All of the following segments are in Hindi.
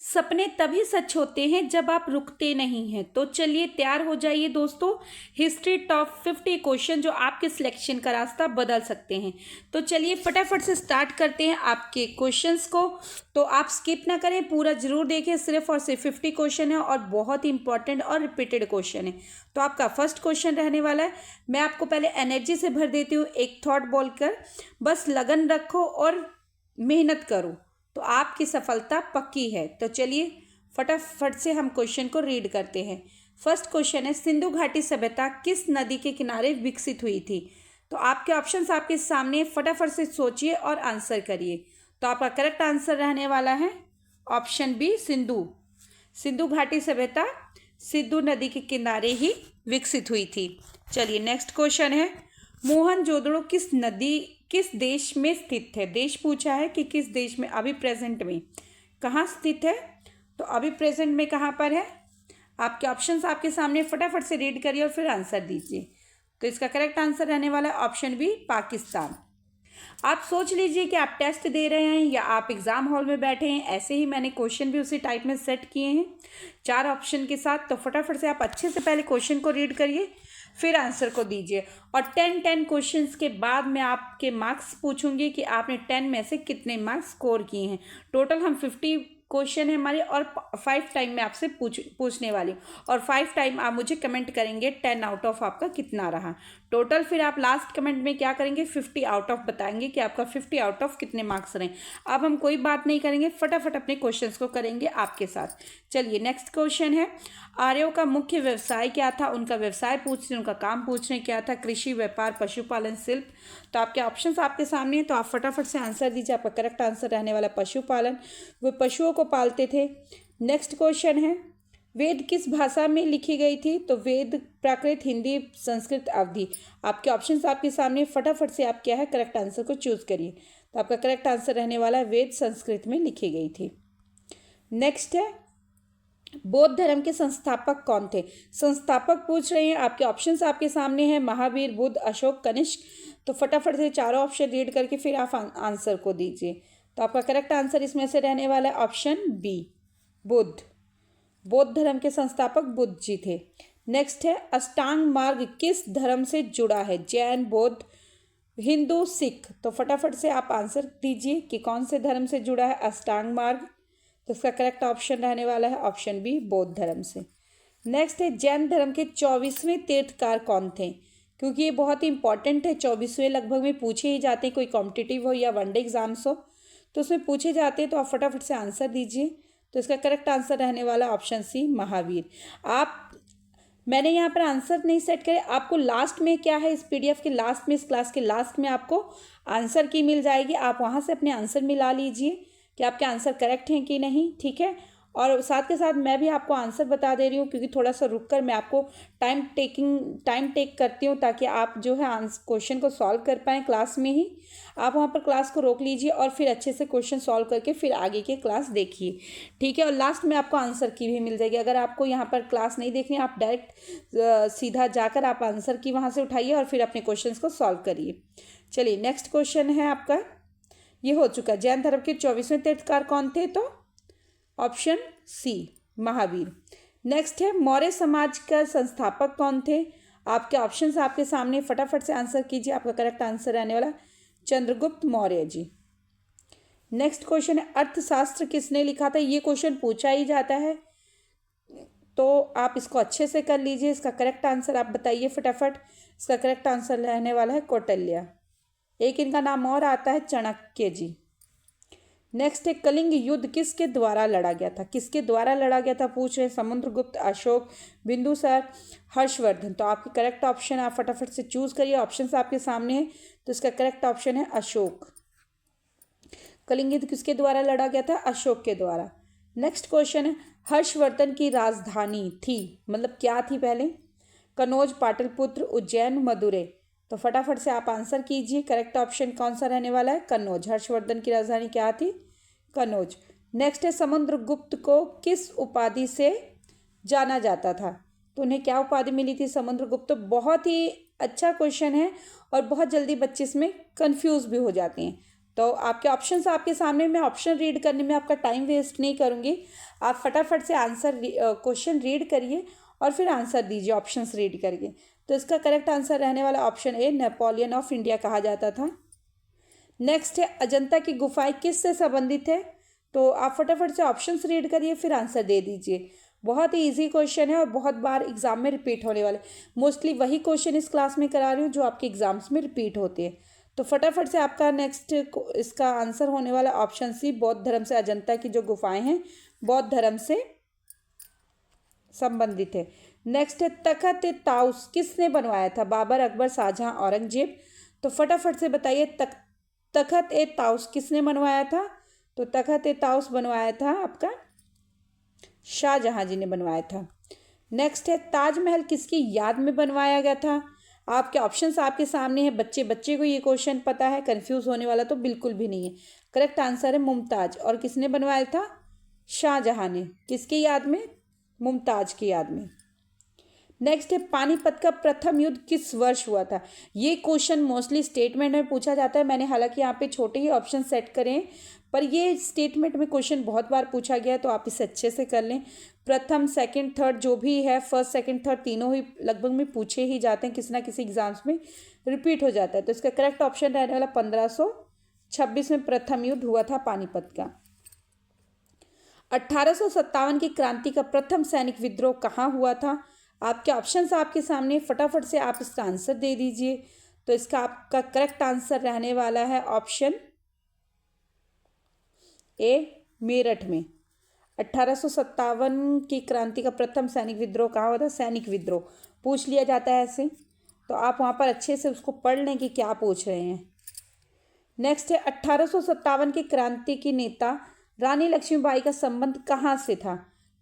सपने तभी सच होते हैं जब आप रुकते नहीं हैं। तो चलिए तैयार हो जाइए दोस्तों, हिस्ट्री टॉप 50 क्वेश्चन जो आपके सिलेक्शन का रास्ता बदल सकते हैं। तो चलिए फटाफट से स्टार्ट करते हैं आपके क्वेश्चंस को। तो आप स्किप ना करें, पूरा जरूर देखें। सिर्फ और सिर्फ 50 क्वेश्चन है और बहुत ही इंपॉर्टेंट और रिपीटेड क्वेश्चन है। तो आपका फर्स्ट क्वेश्चन रहने वाला है। मैं आपको पहले एनर्जी से भर देती हूँ, एक थॉट बोलकर। बस लगन रखो और मेहनत करो तो आपकी सफलता पक्की है। तो चलिए फटाफट से हम क्वेश्चन को रीड करते हैं। फर्स्ट क्वेश्चन है, सिंधु घाटी सभ्यता किस नदी के किनारे विकसित हुई थी? तो आपके ऑप्शंस आपके सामने, फटाफट से सोचिए और आंसर करिए। तो आपका करेक्ट आंसर रहने वाला है ऑप्शन बी, सिंधु। सिंधु घाटी सभ्यता सिंधु नदी के किनारे ही विकसित हुई थी। चलिए नेक्स्ट क्वेश्चन है, मोहनजोदड़ो किस देश में स्थित है? देश पूछा है कि किस देश में, अभी प्रेजेंट में कहाँ स्थित है? तो अभी प्रेजेंट में कहाँ पर है? आपके ऑप्शंस आपके सामने, फटाफट से रीड करिए और फिर आंसर दीजिए। तो इसका करेक्ट आंसर रहने वाला है ऑप्शन बी, पाकिस्तान। आप सोच लीजिए कि आप टेस्ट दे रहे हैं या आप एग्जाम हॉल में बैठे हैं। ऐसे ही मैंने क्वेश्चन भी उसी टाइप में सेट किए हैं 4 ऑप्शन के साथ। तो फटाफट से आप अच्छे से पहले क्वेश्चन को रीड करिए, फिर आंसर को दीजिए। और 10 क्वेश्चंस के बाद मैं आपके मार्क्स पूछूंगी कि आपने 10 में से कितने मार्क्स स्कोर किए हैं। टोटल हम 50 क्वेश्चन है हमारे और 5 टाइम मैं आपसे पूछने वाली हूँ और 5 टाइम आप मुझे कमेंट करेंगे 10 आउट ऑफ आपका कितना रहा टोटल। फिर आप लास्ट कमेंट में क्या करेंगे, 50 आउट ऑफ बताएंगे कि आपका 50 आउट ऑफ कितने मार्क्स रहे। अब हम कोई बात नहीं करेंगे, फटाफट अपने क्वेश्चंस को करेंगे आपके साथ। चलिए नेक्स्ट क्वेश्चन है, आर्यों का मुख्य व्यवसाय क्या था? उनका व्यवसाय पूछ रहे, उनका काम पूछ रहे क्या था? कृषि, व्यापार, पशुपालन, शिल्प। तो आपके ऑप्शंस आपके सामने हैं, तो आप फटाफट से आंसर दीजिए। आपका करेक्ट आंसर रहने वाला पशुपालन, वो पशुओं को पालते थे। नेक्स्ट क्वेश्चन है, वेद किस भाषा में लिखी गई थी? तो वेद प्राकृत, हिंदी, संस्कृत, अवधी। आपके ऑप्शंस आपके सामने, फटाफट से आप क्या है करेक्ट आंसर को चूज करिए। तो आपका करेक्ट आंसर रहने वाला है वेद संस्कृत में लिखी गई थी। नेक्स्ट है, बौद्ध धर्म के संस्थापक कौन थे? संस्थापक पूछ रहे हैं, आपके ऑप्शंस आपके सामने हैं, महावीर, बुद्ध, अशोक, कनिष्क। तो फटाफट से चारों ऑप्शन रीड करके फिर आप आंसर को दीजिए। तो आपका करेक्ट आंसर इसमें से रहने वाला है ऑप्शन बी, बुद्ध। बौद्ध धर्म के संस्थापक बुद्ध जी थे। नेक्स्ट है, अष्टांग मार्ग किस धर्म से जुड़ा है? जैन, बौद्ध, हिंदू, सिख। तो फटाफट से आप आंसर दीजिए कि कौन से धर्म से जुड़ा है अष्टांग मार्ग। तो इसका करेक्ट ऑप्शन रहने वाला है ऑप्शन बी, बौद्ध धर्म से। नेक्स्ट है, जैन धर्म के 24वें तीर्थकार कौन थे? क्योंकि ये बहुत ही इंपॉर्टेंट है, 24वें लगभग में पूछे ही जाते हैं, कोई कॉम्पिटिटिव हो या वनडे एग्जाम्स हो तो उसमें पूछे जाते हैं। तो आप फटाफट से आंसर दीजिए। तो इसका करेक्ट आंसर रहने वाला ऑप्शन सी, महावीर। मैंने यहाँ पर आंसर नहीं सेट करे, आपको लास्ट में क्या है, इस पीडीएफ के लास्ट में, इस क्लास के लास्ट में आपको आंसर की मिल जाएगी। आप वहाँ से अपने आंसर मिला लीजिए कि आपके आंसर करेक्ट हैं कि नहीं, ठीक है। और साथ के साथ मैं भी आपको आंसर बता दे रही हूँ क्योंकि थोड़ा सा रुक कर मैं आपको टाइम टेक करती हूँ ताकि आप जो है क्वेश्चन को सॉल्व कर पाएँ क्लास में ही। आप वहाँ पर क्लास को रोक लीजिए और फिर अच्छे से क्वेश्चन सॉल्व करके फिर आगे के क्लास देखिए, ठीक है। और लास्ट में आपको आंसर की भी मिल जाएगी। अगर आपको यहाँ पर क्लास नहीं देखनी, आप डायरेक्ट सीधा जाकर आप आंसर की वहाँ से उठाइए और फिर अपने क्वेश्चन को सॉल्व करिए। चलिए नेक्स्ट क्वेश्चन है आपका, ये हो चुका। जैन धर्म के 24वें तीर्थकार कौन थे? तो ऑप्शन सी, महावीर। नेक्स्ट है, मौर्य समाज का संस्थापक कौन थे? आपके ऑप्शंस आपके सामने, फटाफट से आंसर कीजिए। आपका करेक्ट आंसर रहने वाला चंद्रगुप्त मौर्य जी। नेक्स्ट क्वेश्चन है, अर्थशास्त्र किसने लिखा था? ये क्वेश्चन पूछा ही जाता है तो आप इसको अच्छे से कर लीजिए। इसका करेक्ट आंसर आप बताइए फटाफट। इसका करेक्ट आंसर रहने वाला है कौटिल्य। एक इनका नाम और आता है चाणक्य जी। नेक्स्ट है, कलिंग युद्ध किसके द्वारा लड़ा गया था? किसके द्वारा लड़ा गया था पूछ रहे हैं। समुद्रगुप्त, अशोक, बिंदुसार, हर्षवर्धन। तो आपके करेक्ट ऑप्शन आप फटाफट से चूज करिए। ऑप्शंस आपके सामने हैं, तो इसका करेक्ट ऑप्शन है अशोक। कलिंग युद्ध किसके द्वारा लड़ा गया था? अशोक के द्वारा। नेक्स्ट क्वेश्चन है, हर्षवर्धन की राजधानी थी, मतलब क्या थी पहले? कनौज, पाटलिपुत्र, उज्जैन, मदुरै। तो फटाफट से आप आंसर कीजिए। करेक्ट ऑप्शन कौन सा रहने वाला है? कनौज। हर्षवर्धन की राजधानी क्या थी? कनौज। नेक्स्ट है, समुद्रगुप्त को किस उपाधि से जाना जाता था? तो उन्हें क्या उपाधि मिली थी समुद्रगुप्त? तो बहुत ही अच्छा क्वेश्चन है और बहुत जल्दी बच्चे इसमें कंफ्यूज भी हो जाते हैं। तो आपके ऑप्शंस आपके सामने, मैं ऑप्शन रीड करने में आपका टाइम वेस्ट नहीं करूँगी। आप फटाफट से आंसर क्वेश्चन रीड करिए और फिर आंसर दीजिए ऑप्शंस रीड करके। तो इसका करेक्ट आंसर रहने वाला option A, Napoleon of India कहा जाता था। नेक्स्ट है, अजंता की गुफाएं किससे संबंधित है? तो आप फटाफट से ऑप्शंस रीड करिए फिर आंसर दे दीजिए। बहुत ही इजी क्वेश्चन है और बहुत बार एग्जाम में रिपीट होने वाले, मोस्टली वही क्वेश्चन इस क्लास में करा रही हूँ जो आपके एग्जाम्स में रिपीट होते हैं। तो फटाफट से आपका नेक्स्ट इसका आंसर होने वाला ऑप्शन सी, बौद्ध धर्म से, अजंता की जो गुफाएं हैं बौद्ध धर्म से संबंधित है। नेक्स्ट है, तखत ए ताउस किसने बनवाया था? बाबर, अकबर, शाहजहां, औरंगजेब। तो फटाफट से बताइए तखत ए ताउस किसने बनवाया था? तो तखत ए ताउस बनवाया था आपका शाहजहां जी ने बनवाया था। नेक्स्ट है, ताजमहल किसकी याद में बनवाया गया था? आपके ऑप्शंस आपके सामने है। बच्चे बच्चे को ये क्वेश्चन पता है, कंफ्यूज होने वाला तो बिल्कुल भी नहीं है। करेक्ट आंसर है मुमताज। और किसने बनवाया था? शाहजहां ने। किसकी याद में? मुमताज की याद में। नेक्स्ट है, पानीपत का प्रथम युद्ध किस वर्ष हुआ था? ये क्वेश्चन मोस्टली स्टेटमेंट में पूछा जाता है। मैंने हालांकि यहाँ पे छोटे ही ऑप्शन सेट करे हैं, पर ये स्टेटमेंट में क्वेश्चन बहुत बार पूछा गया है, तो आप इसे अच्छे से कर लें। प्रथम, सेकंड, थर्ड जो भी है, फर्स्ट, सेकंड, थर्ड तीनों ही लगभग में पूछे ही जाते हैं, किसी ना किसी एग्जाम्स में रिपीट हो जाता है। तो इसका करेक्ट ऑप्शन रहने वाला 1526 में प्रथम युद्ध हुआ था पानीपत का। 1857 की क्रांति का प्रथम सैनिक विद्रोह कहाँ हुआ था? आपके ऑप्शंस आपके सामने, फटाफट से आप इसका आंसर दे दीजिए। तो इसका आपका करेक्ट आंसर रहने वाला है ऑप्शन ए, मेरठ में। 1857 की क्रांति का प्रथम सैनिक विद्रोह कहाँ हुआ था? सैनिक विद्रोह पूछ लिया जाता है ऐसे, तो आप वहाँ पर अच्छे से उसको पढ़ लें कि क्या पूछ रहे हैं। नेक्स्ट है, 1857 की क्रांति की नेता रानी लक्ष्मीबाई का संबंध कहाँ से था?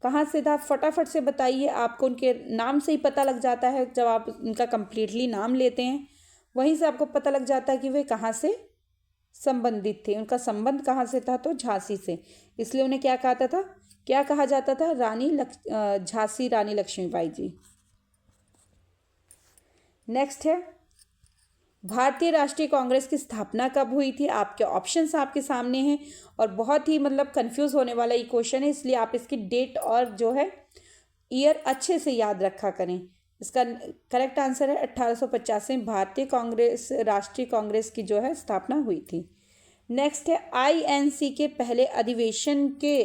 कहाँ से था? फटाफट से बताइए। आपको उनके नाम से ही पता लग जाता है, जब आप उनका कंप्लीटली नाम लेते हैं वहीं से आपको पता लग जाता है कि वे कहाँ से संबंधित थे। उनका संबंध कहाँ से था? तो झांसी से। इसलिए उन्हें क्या कहा था, क्या कहा जाता था? झांसी रानी लक्ष्मीबाई जी। नेक्स्ट है, भारतीय राष्ट्रीय कांग्रेस की स्थापना कब हुई थी? आपके ऑप्शंस आपके सामने हैं और बहुत ही कंफ्यूज होने वाला ये क्वेश्चन है, इसलिए आप इसकी डेट और जो है ईयर अच्छे से याद रखा करें। इसका करेक्ट आंसर है 1885 में भारतीय कांग्रेस, राष्ट्रीय कांग्रेस की जो है स्थापना हुई थी। नेक्स्ट है, आईएनसी के पहले अधिवेशन के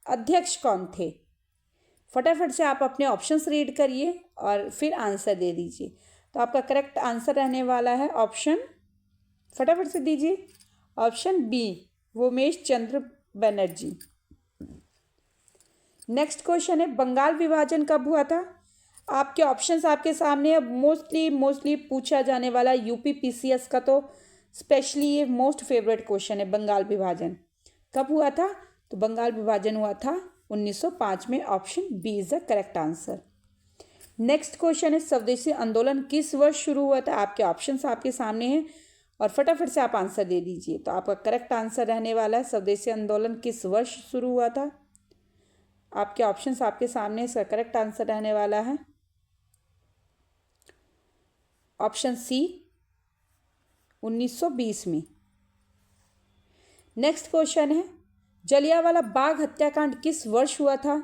अध्यक्ष कौन थे? फटाफट से आप अपने ऑप्शंस रीड करिए और फिर आंसर दे दीजिए। तो आपका करेक्ट आंसर रहने वाला है ऑप्शन, फटाफट से दीजिए, option B, Umesh Chandra Banerjee. Next question है, बंगाल विभाजन कब हुआ था? आपके ऑप्शंस आपके सामने है। मोस्टली पूछा जाने वाला यूपीपीसीएस का तो स्पेशली ये मोस्ट फेवरेट क्वेश्चन है। बंगाल विभाजन कब हुआ था? तो बंगाल विभाजन हुआ था 1905 में। Option B is the correct answer. Next question है, स्वदेशी आंदोलन किस वर्ष शुरू हुआ था? आपके ऑप्शंस आपके सामने हैं और फटाफट से आप आंसर दे दीजिए। तो आपका करेक्ट आंसर रहने वाला है, स्वदेशी आंदोलन किस वर्ष शुरू हुआ था? आपके ऑप्शंस आपके सामने, इसका करेक्ट आंसर रहने वाला है ऑप्शन सी, 1920 में। नेक्स्ट क्वेश्चन है, जलियांवाला बाग हत्याकांड किस वर्ष हुआ था?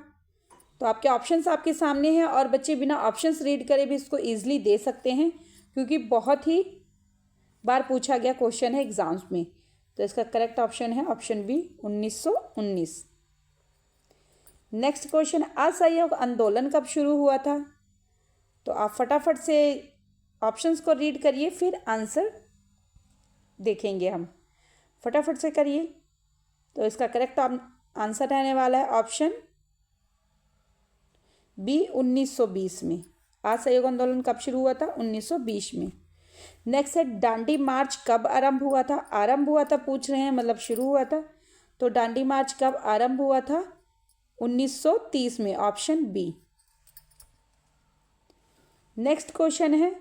तो आपके ऑप्शंस आपके सामने हैं और बच्चे बिना ऑप्शंस रीड करे भी इसको ईजिली दे सकते हैं, क्योंकि बहुत ही बार पूछा गया क्वेश्चन है एग्जाम्स में। तो इसका करेक्ट ऑप्शन है ऑप्शन बी, 1919। नेक्स्ट क्वेश्चन, असहयोग आंदोलन कब शुरू हुआ था? तो आप फटाफट से ऑप्शंस को रीड करिए फिर आंसर देखेंगे हम। फटाफट से करिए। तो इसका करेक्ट आंसर रहने वाला है ऑप्शन बी, 1920 में। असहयोग आंदोलन कब शुरू हुआ था? 1920 में। नेक्स्ट है, दांडी मार्च कब आरंभ हुआ था? आरंभ हुआ था पूछ रहे हैं, मतलब शुरू हुआ था। तो दांडी मार्च कब आरंभ हुआ था? 1930 में। Option B. नेक्स्ट क्वेश्चन है,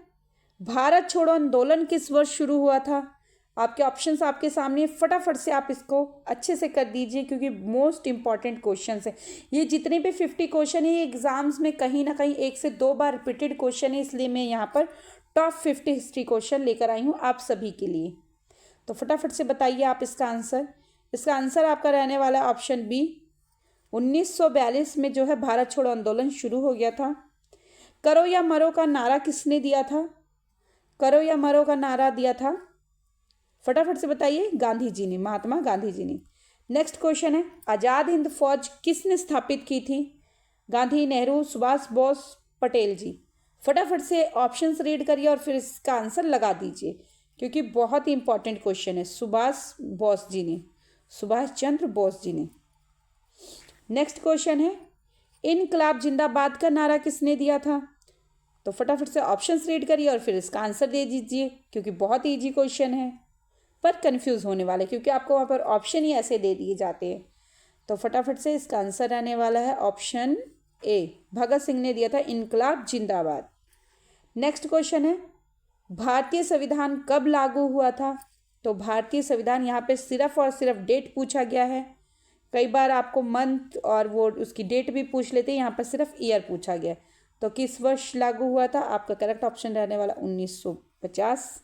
भारत छोड़ो आंदोलन किस वर्ष शुरू हुआ था? आपके ऑप्शंस आपके सामने, फटाफट से आप इसको अच्छे से कर दीजिए, क्योंकि मोस्ट इंपॉर्टेंट क्वेश्चन है ये। जितने भी 50 क्वेश्चन है ये एग्जाम्स में कहीं ना कहीं 1 से 2 बार रिपीटेड क्वेश्चन है, इसलिए मैं यहाँ पर टॉप 50 हिस्ट्री क्वेश्चन लेकर आई हूँ आप सभी के लिए। तो फटाफट से बताइए आप इसका आंसर। इसका आंसर आपका रहने वाला है ऑप्शन बी। 1942 में जो है भारत छोड़ो आंदोलन शुरू हो गया था। करो या मरो का नारा किसने दिया था? करो या मरो का नारा दिया था, फटाफट से बताइए। गांधी जी ने, महात्मा गांधी जी ने। नेक्स्ट क्वेश्चन है, आज़ाद हिंद फौज किसने स्थापित की थी? गांधी, नेहरू, सुभाष बोस, पटेल जी। फटाफट से ऑप्शंस रीड करिए और फिर इसका आंसर लगा दीजिए, क्योंकि बहुत ही इंपॉर्टेंट क्वेश्चन है। सुभाष बोस जी ने, सुभाष चंद्र बोस जी ने। नेक्स्ट क्वेश्चन है, इनकलाब जिंदाबाद का नारा किसने दिया था? तो फटाफट से ऑप्शंस रीड करिए और फिर इसका आंसर दे दीजिए, क्योंकि बहुत ईजी क्वेश्चन है पर कंफ्यूज होने वाले, क्योंकि आपको वहाँ पर ऑप्शन ही ऐसे दे दिए जाते हैं। तो फटाफट से इसका आंसर आने वाला है ऑप्शन ए, भगत सिंह ने दिया था इनकलाब जिंदाबाद। नेक्स्ट क्वेश्चन है, भारतीय संविधान कब लागू हुआ था? तो भारतीय संविधान, यहाँ पे सिर्फ और सिर्फ डेट पूछा गया है। कई बार आपको मंथ और वो उसकी डेट भी पूछ लेते हैं, यहाँ पर सिर्फ ईयर पूछा गया। तो किस वर्ष लागू हुआ था? आपका करेक्ट ऑप्शन रहने वाला 1950।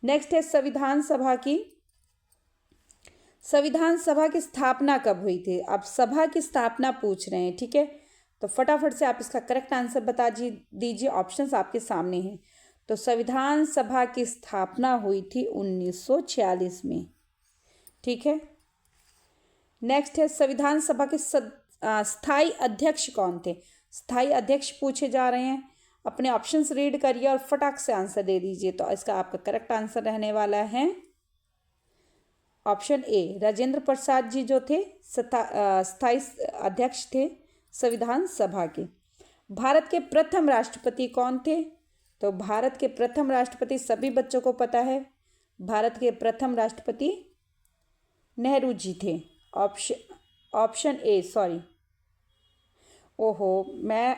नेक्स्ट है, संविधान सभा की स्थापना कब हुई थी? आप सभा की स्थापना पूछ रहे हैं, ठीक है। तो फटाफट से आप इसका करेक्ट आंसर बता दीजिए, ऑप्शंस आपके सामने हैं। तो संविधान सभा की स्थापना हुई थी 1946 में, ठीक है। नेक्स्ट है, संविधान सभा के स्थायी अध्यक्ष कौन थे? स्थायी अध्यक्ष पूछे जा रहे हैं। अपने ऑप्शंस रीड करिए और फटाक से आंसर दे दीजिए। तो इसका आपका करेक्ट आंसर रहने वाला है ऑप्शन ए, राजेंद्र प्रसाद जी जो थे स्थायी अध्यक्ष थे संविधान सभा के। भारत के प्रथम राष्ट्रपति कौन थे? तो भारत के प्रथम राष्ट्रपति सभी बच्चों को पता है, भारत के प्रथम राष्ट्रपति नेहरू जी थे। ऑप्शन ए, सॉरी, ओहो, मैं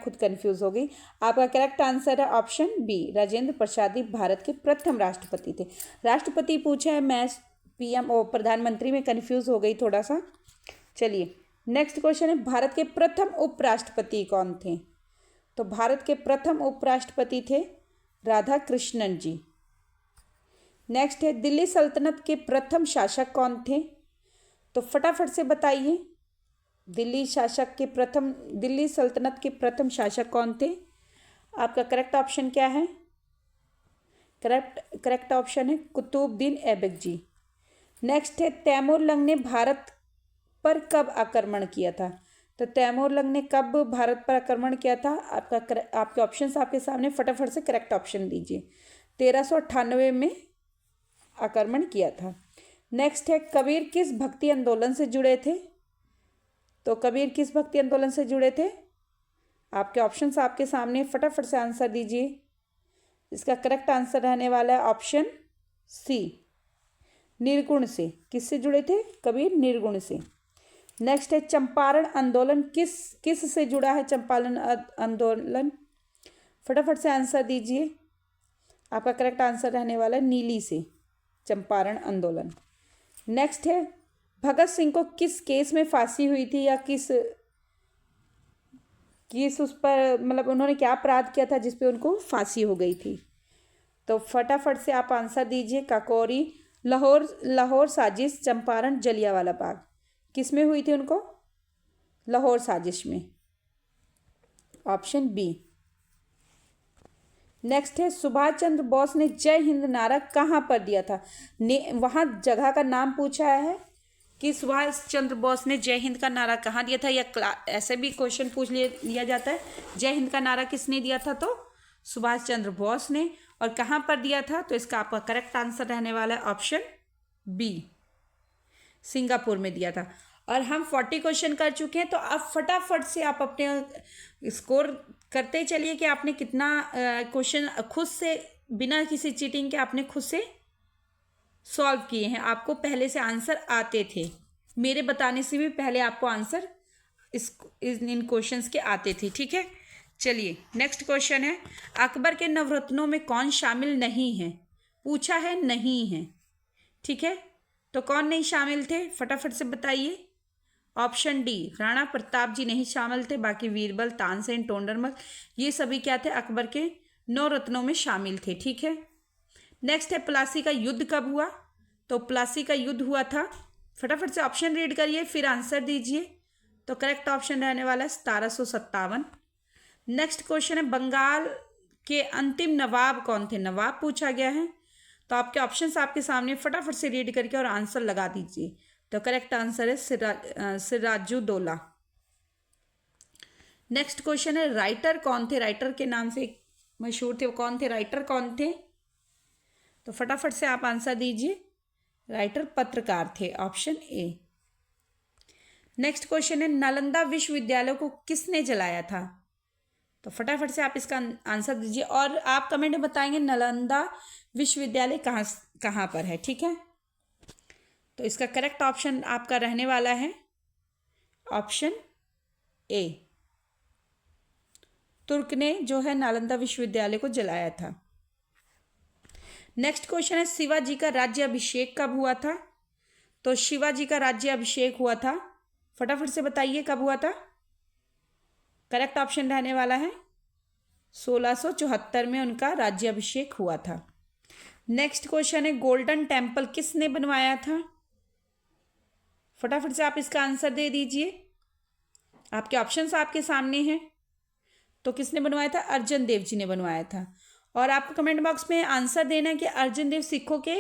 खुद कंफ्यूज हो गई। आपका करेक्ट आंसर है ऑप्शन बी, राजेंद्र प्रसाद जी भारत के प्रथम राष्ट्रपति थे। राष्ट्रपति पूछा है, मैं पीएम और प्रधानमंत्री में कंफ्यूज हो गई थोड़ा सा। चलिए नेक्स्ट क्वेश्चन है, भारत के प्रथम उपराष्ट्रपति कौन थे? तो भारत के प्रथम उपराष्ट्रपति थे राधा कृष्णन जी। नेक्स्ट है, दिल्ली सल्तनत के प्रथम शासक कौन थे? तो फटाफट से बताइए, दिल्ली सल्तनत के प्रथम शासक कौन थे? आपका करेक्ट ऑप्शन क्या है? करेक्ट ऑप्शन है कुतुबुद्दीन ऐबक जी। नेक्स्ट है, तैमूर लंग ने भारत पर कब आक्रमण किया था? तो तैमूर लंग ने कब भारत पर आक्रमण किया था? आपके ऑप्शंस आपके सामने, फटाफट से करेक्ट ऑप्शन दीजिए। 1398 में आक्रमण किया था। नेक्स्ट है, कबीर किस भक्ति आंदोलन से जुड़े थे? तो कबीर किस भक्ति आंदोलन से जुड़े थे? आपके ऑप्शंस आपके सामने, फटाफट से आंसर दीजिए। इसका करेक्ट आंसर रहने वाला है ऑप्शन सी, निर्गुण से। किससे जुड़े थे? कबीर निर्गुण से। नेक्स्ट है, चंपारण आंदोलन किस से जुड़ा है? चंपारण आंदोलन, फटाफट से आंसर दीजिए। आपका करेक्ट आंसर रहने वाला है नीली से, चंपारण आंदोलन। नेक्स्ट है, भगत सिंह को किस केस में फांसी हुई थी, या किस उस पर, मतलब उन्होंने क्या अपराध किया था जिस पे उनको फांसी हो गई थी? तो फटाफट से आप आंसर दीजिए। काकोरी, लाहौर साजिश, चंपारण, जलियांवाला बाग, किस में हुई थी उनको? लाहौर साजिश में, ऑप्शन बी। नेक्स्ट है, सुभाष चंद्र बोस ने जय हिंद नारा कहाँ पर दिया था? वहाँ जगह का नाम पूछा है कि सुभाष चंद्र बोस ने जय हिंद का नारा कहाँ दिया था, या ऐसे भी क्वेश्चन पूछ लिया जाता है, जय हिंद का नारा किसने दिया था? तो सुभाष चंद्र बोस ने। और कहाँ पर दिया था? तो इसका आपका करेक्ट आंसर रहने वाला है ऑप्शन बी, सिंगापुर में दिया था। और हम 40 क्वेश्चन कर चुके हैं, तो आप फटाफट से आप अपने स्कोर करते चलिए कि आपने कितना क्वेश्चन खुद से, बिना किसी चीटिंग के आपने खुद से सॉल्व किए हैं। आपको पहले से आंसर आते थे, मेरे बताने से भी पहले आपको आंसर इन क्वेश्चंस के आते थे, ठीक है। चलिए नेक्स्ट क्वेश्चन है, अकबर के नवरत्नों में कौन शामिल नहीं है? पूछा है नहीं है, ठीक है। तो कौन नहीं शामिल थे, फटाफट से बताइए। ऑप्शन डी, राणा प्रताप जी नहीं शामिल थे, बाकी बीरबल, तानसेन, टोंडरमल, ये सभी क्या थे? अकबर के 9 रत्नों में शामिल थे, ठीक है। नेक्स्ट है प्लासी का युद्ध कब हुआ? तो प्लासी का युद्ध हुआ था, फटाफट से ऑप्शन रीड करिए फिर आंसर दीजिए। तो करेक्ट ऑप्शन रहने वाला है 1757। नेक्स्ट क्वेश्चन है बंगाल के अंतिम नवाब कौन थे? नवाब पूछा गया है, तो आपके ऑप्शंस आपके सामने, फटाफट से रीड करके और आंसर लगा दीजिए। तो करेक्ट आंसर है सिराजुद्दौला। नेक्स्ट क्वेश्चन है राइटर कौन थे? राइटर के नाम से मशहूर थे, वो कौन थे? राइटर कौन थे? तो फटाफट से आप आंसर दीजिए। राइटर पत्रकार थे, ऑप्शन ए। नेक्स्ट क्वेश्चन है नालंदा विश्वविद्यालय को किसने जलाया था? तो फटाफट से आप इसका आंसर दीजिए और आप कमेंट में बताएंगे नालंदा विश्वविद्यालय कहाँ पर है, ठीक है। तो इसका करेक्ट ऑप्शन आपका रहने वाला है ऑप्शन ए। तुर्क ने जो है नालंदा विश्वविद्यालय को जलाया था। नेक्स्ट क्वेश्चन है शिवाजी का राज्य अभिषेक कब हुआ था? तो शिवाजी का राज्य अभिषेक हुआ था, फटाफट से बताइए कब हुआ था। करेक्ट ऑप्शन रहने वाला है 1674 में उनका राज्य अभिषेक हुआ था। नेक्स्ट क्वेश्चन है गोल्डन टेम्पल किसने बनवाया था? फटाफट से आप इसका आंसर दे दीजिए। आपके ऑप्शंस आपके सामने हैं। तो किसने बनवाया था? अर्जन देव जी ने बनवाया था। और आपको कमेंट बॉक्स में आंसर देना है कि अर्जन देव सिखों के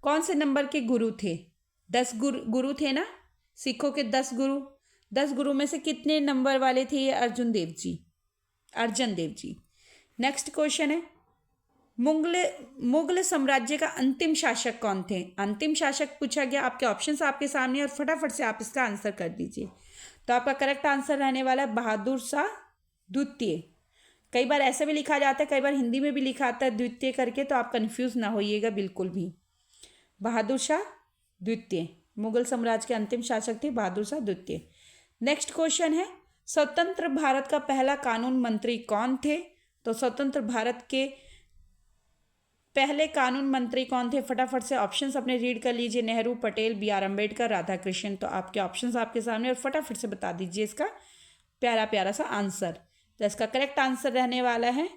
कौन से नंबर के गुरु थे? 10 गुरु थे ना, सिखों के 10 गुरु। 10 गुरु में से कितने नंबर वाले थे ये अर्जन देव जी? नेक्स्ट क्वेश्चन है मुगल साम्राज्य का अंतिम शासक कौन थे? अंतिम शासक पूछा गया, आपके ऑप्शंस आपके सामने और फटाफट से आप इसका आंसर कर दीजिए। तो आपका करेक्ट आंसर रहने वाला है बहादुर शाह द्वितीय। कई बार ऐसे भी लिखा जाता है, कई बार हिंदी में भी लिखा आता है द्वितीय करके, तो आप कंफ्यूज ना होइएगा बिल्कुल भी। बहादुर शाह द्वितीय मुगल साम्राज्य के अंतिम शासक थे, बहादुर शाह द्वितीय। नेक्स्ट क्वेश्चन है स्वतंत्र भारत का पहला कानून मंत्री कौन थे? तो स्वतंत्र भारत के पहले कानून मंत्री कौन थे? फटाफट से ऑप्शंस अपने रीड कर लीजिए। नेहरू, पटेल, BR अम्बेडकर, राधाकृष्णन। तो आपके ऑप्शंस आपके सामने और फटाफट से बता दीजिए इसका प्यारा प्यारा सा आंसर। तो इसका करेक्ट आंसर रहने वाला है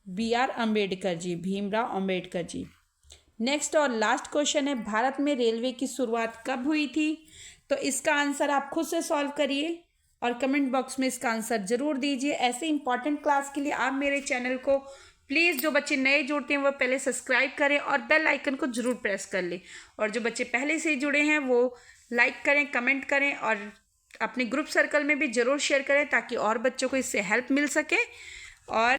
BR अम्बेडकर जी, भीमराव अम्बेडकर जी। नेक्स्ट और लास्ट क्वेश्चन है भारत में रेलवे की शुरुआत कब हुई थी? तो इसका आंसर आप खुद से सॉल्व करिए और कमेंट बॉक्स में इसका आंसर जरूर दीजिए। ऐसे इंपॉर्टेंट क्लास के लिए आप मेरे चैनल को प्लीज़, जो बच्चे नए जुड़ते हैं वो पहले सब्सक्राइब करें और बेल आइकन को जरूर प्रेस कर लें, और जो बच्चे पहले से जुड़े हैं वो लाइक करें, कमेंट करें और अपने ग्रुप सर्कल में भी ज़रूर शेयर करें ताकि और बच्चों को इससे हेल्प मिल सके। और